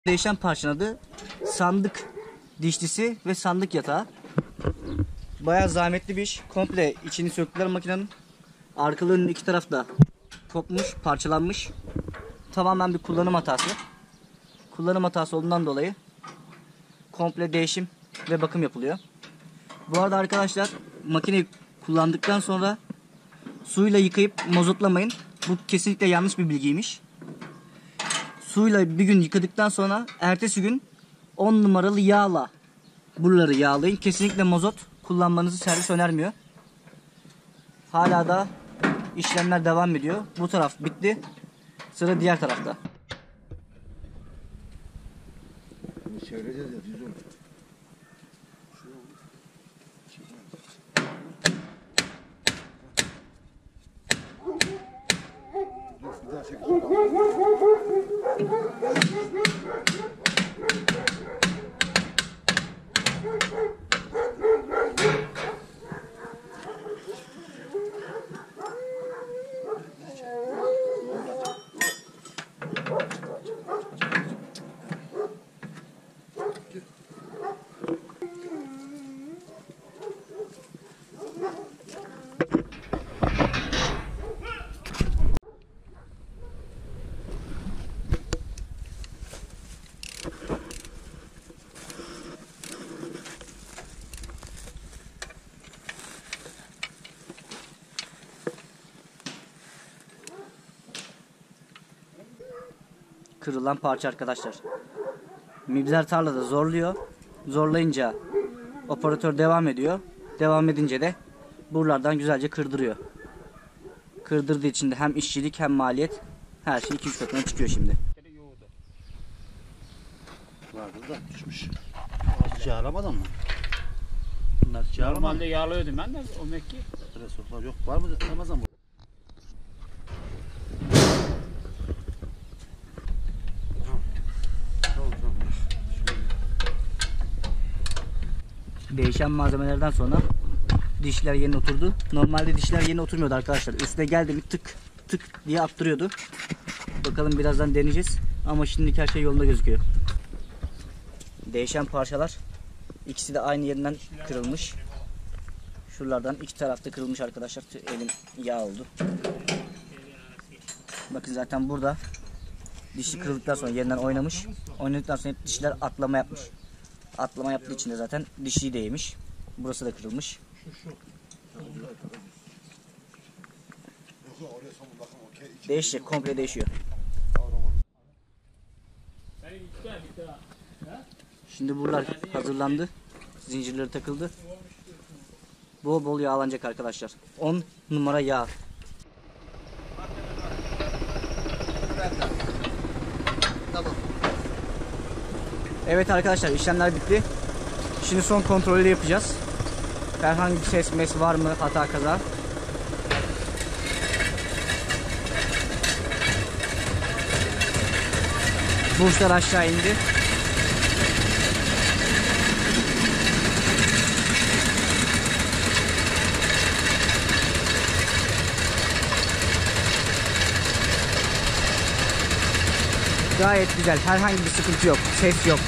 Değişen parçanın adı sandık dişlisi ve sandık yatağı. Bayağı zahmetli bir iş. Komple içini söktüler makinenin. Arkalarının iki taraf da kopmuş, parçalanmış. Tamamen bir kullanım hatası. Kullanım hatası olduğundan dolayı komple değişim ve bakım yapılıyor. Bu arada arkadaşlar, makineyi kullandıktan sonra suyla yıkayıp mazotlamayın. Bu kesinlikle yanlış bir bilgiymiş. Suyla bir gün yıkadıktan sonra ertesi gün 10 numaralı yağla buraları yağlayın. Kesinlikle mazot kullanmanızı servis önermiyor. Hala da işlemler devam ediyor. Bu taraf bitti. Sıra diğer tarafta. Çevireceğiz ya, düz olur. Bir daha çek. Kırılan parça arkadaşlar. Mibzer tarlada zorluyor. Zorlayınca operatör devam ediyor. Devam edince de buralardan güzelce kırdırıyor. Kırdırdığı için de hem işçilik hem maliyet, her şey 2-3 katına çıkıyor şimdi. Vardı da düşmüş. Hiç yağlamadan mı? Bunlar hiç Normalde yağlamadan. yağlıyordum ben de o mekki. Resoklar yok. Var mı Ramazan bu? Değişen malzemelerden sonra dişler yerine oturdu. Normalde dişler yerine oturmuyordu arkadaşlar. Üstüne geldi mi tık tık diye attırıyordu. Bakalım birazdan deneyeceğiz. Ama şimdilik her şey yolunda gözüküyor. Değişen parçalar ikisi de aynı yerinden kırılmış. Şuralardan iki tarafta kırılmış arkadaşlar. Elim yağ oldu. Bakın zaten burada dişi kırıldıktan sonra yerinden oynamış. Oynadıktan sonra hep dişler atlama yapmış. Atlama yaptığı için de zaten dişi değmiş. Burası da kırılmış. Değişecek, komple değişiyor. Şimdi buralar hazırlandı. Zincirleri takıldı. Bol bol yağlanacak arkadaşlar. 10 numara yağ. Evet arkadaşlar, işlemler bitti. Şimdi son kontrolü yapacağız. Herhangi bir ses mes var mı, hata kaza. Burçlar aşağı indi. Gayet güzel. Herhangi bir sıkıntı yok. Ses yok.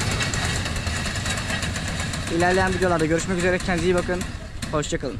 İlerleyen videolarda görüşmek üzere. Kendinize iyi bakın. Hoşça kalın.